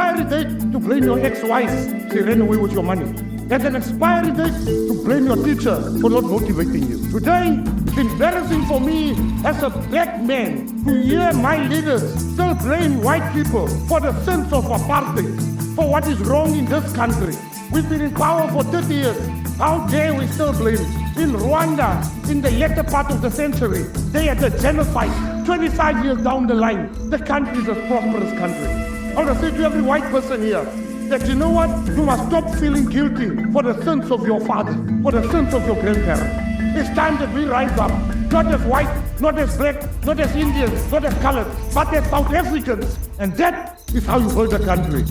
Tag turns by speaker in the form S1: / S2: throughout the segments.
S1: expiry date to blame your ex-wife, she ran away with your money. There's an expiry date to blame your teacher for not motivating you. Today, it's embarrassing for me as a black man to hear my leaders still blame white people for the sins of apartheid, for what is wrong in this country. We've been in power for 30 years. How dare we still blame? In Rwanda, in the latter part of the century, they had a genocide. 25 years down the line, the country is a prosperous country. I want to say to every white person here, that you know what? You must stop feeling guilty for the sins of your father, for the sins of your grandparents. It's time that we rise up, not as white, not as black, not as Indians, not as colored, but as South Africans. And that is how you build a country.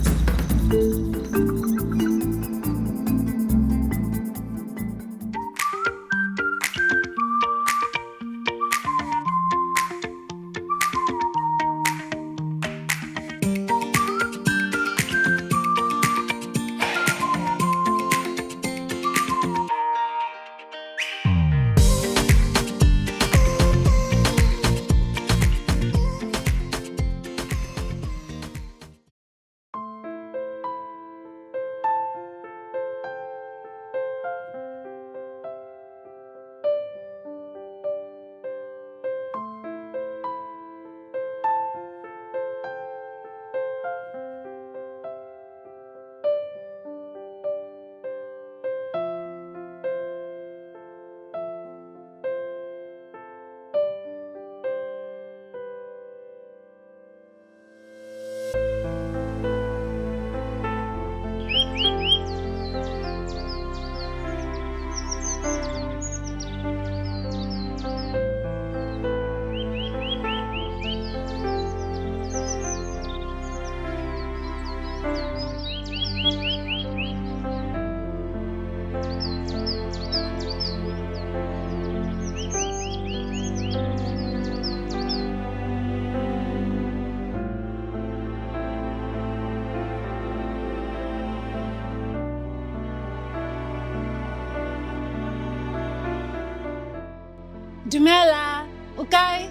S2: Dumela, okay?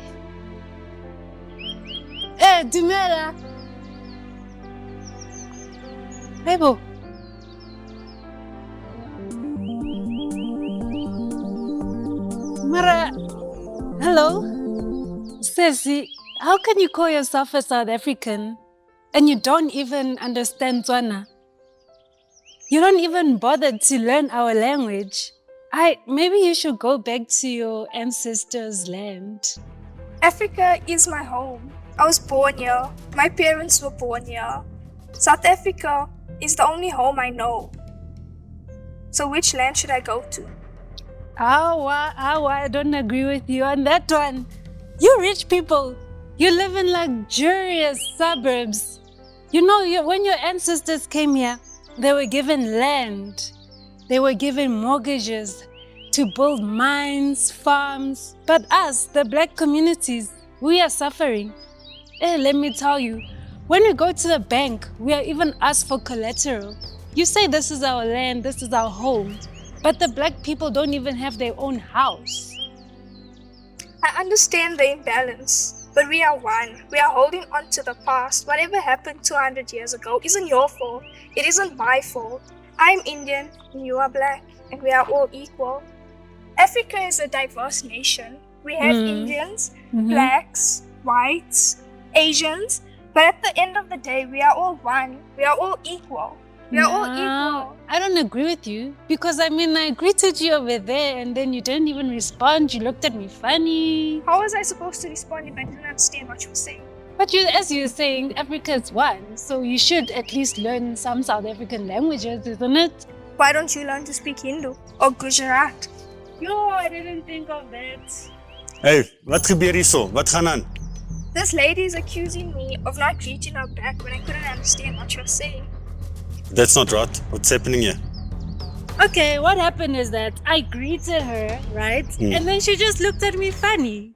S2: Dumela. Bebo. Mara, hello? Sesi, how can you call yourself a South African and you don't even understand Tswana? You don't even bother to learn our language. Maybe you should go back to your ancestors' land.
S3: Africa is my home. I was born here. My parents were born here. South Africa is the only home I know. So which land should I go to?
S2: I don't agree with you on that one. You rich people, you live in luxurious suburbs. You know, when your ancestors came here, they were given land. They were given mortgages to build mines, farms. But us, the black communities, we are suffering. Let me tell you, when we go to the bank, we are even asked for collateral. You say this is our land, this is our home, but the black people don't even have their own house.
S3: I understand the imbalance, but we are one. We are holding on to the past. Whatever happened 200 years ago isn't your fault. It isn't my fault. I'm Indian and you are black, and we are all equal. Africa is a diverse nation. We have Indians, blacks, whites, Asians, but at the end of the day, we are all one. We are all equal. We are all equal.
S2: I don't agree with you because I greeted you over there and then you didn't even respond. You looked at me funny.
S3: How was I supposed to respond if I didn't understand what you were saying?
S2: But as you're saying, Africa is one, so you should at least learn some South African languages, isn't it?
S3: Why don't you learn to speak Hindu or Gujarat?
S2: Yo, I didn't think of that.
S4: Hey, wat gebeur hierso? Wat gaan aan?
S3: This lady is accusing me of not greeting her back when I couldn't understand what she was saying.
S4: That's not right. What's happening here?
S2: Okay, what happened is that I greeted her, right? And then she just looked at me funny.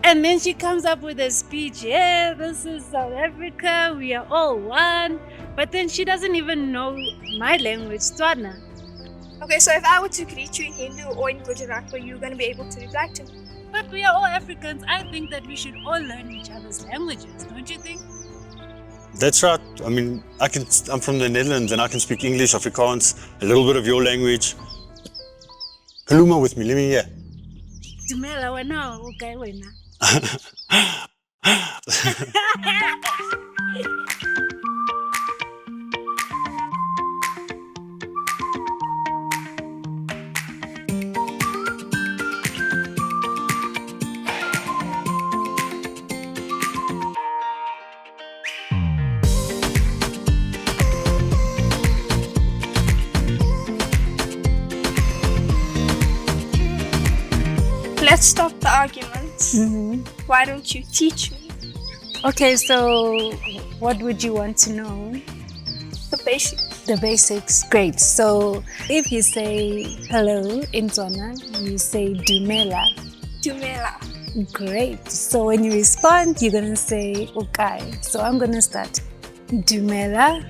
S2: And then she comes up with a speech, yeah, this is South Africa, we are all one. But then she doesn't even know my language, Tswana.
S3: Okay, so if I were to greet you in Hindu or in Gujarat, were you going to be able to reply to me?
S2: But we are all Africans. I think that we should all learn each other's languages, don't you think?
S4: That's right. I mean, I'm from the Netherlands and I can speak English, Afrikaans, a little bit of your language. Kaluma with me, let me hear.
S2: Dumela wena o kae wena?
S3: Let's stop the arguments. Why don't you teach me
S2: Okay, so what would you want to know?
S3: the basics?
S2: The basics, great. So if you say hello in Tswana, you say dumela.
S3: Dumela.
S2: Great. So when you respond, you're gonna say okay. So I'm gonna start. Dumela.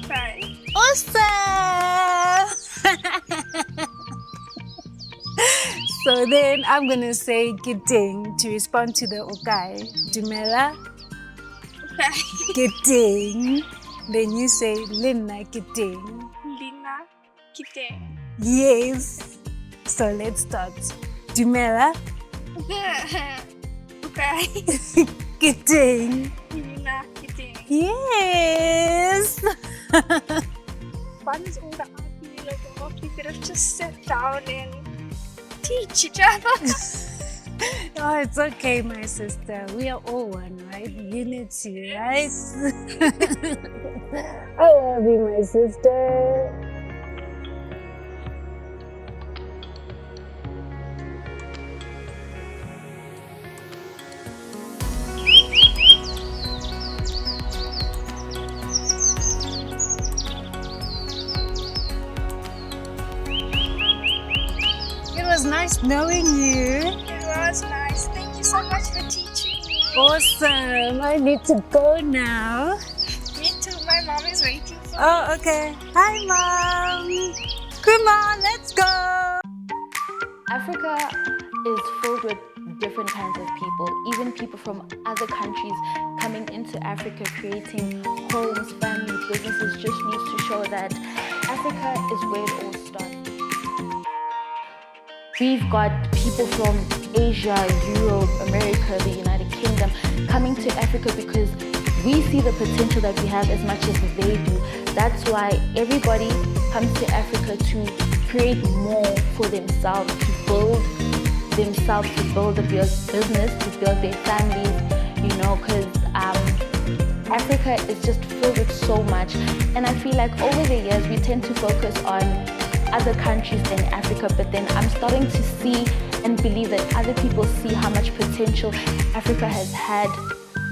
S3: Right.
S2: Awesome. So then I'm gonna say kidding to respond to the okay. Dumela.
S3: Right.
S2: Kidding. Then you say Lina kidding.
S3: Lina. Kite.
S2: Yes. So let's start. Dumela.
S3: Okay.
S2: Kidding.
S3: Lina. Kite.
S2: Yes.
S3: Fun is all the argument. We could have just sat down and teach each other.
S2: Oh, it's okay, my sister. We are all one, right? Unity, right? I love you, my sister. It was nice knowing you.
S3: It was nice. Thank you so much for teaching me.
S2: Awesome. I need to go now.
S3: Me too. My mom is waiting for me.
S2: Oh, okay. Hi, Mom. Come on, let's go.
S5: Africa is filled with different kinds of people, even people from other countries coming into Africa, creating homes, families, businesses, just needs to show that Africa is where it all starts. We've got people from Asia, Europe, America, the United Kingdom coming to Africa because we see the potential that we have as much as they do. That's why everybody comes to Africa to create more for themselves, to build themselves, to build a business, to build their families, you know, because Africa is just filled with so much. And I feel like over the years, we tend to focus on other countries than Africa, but then I'm starting to see and believe that other people see how much potential Africa has had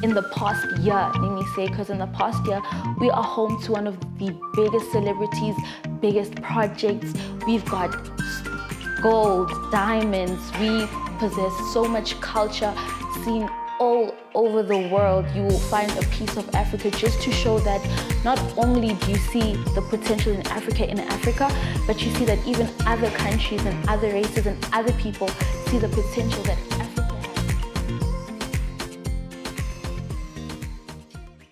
S5: in the past year, let me say, because in the past year, we are home to one of the biggest celebrities, biggest projects. We've got gold, diamonds, we possess so much culture, seen all over the world. You will find a piece of Africa just to show that not only do you see the potential in Africa, but you see that even other countries and other races and other people see the potential that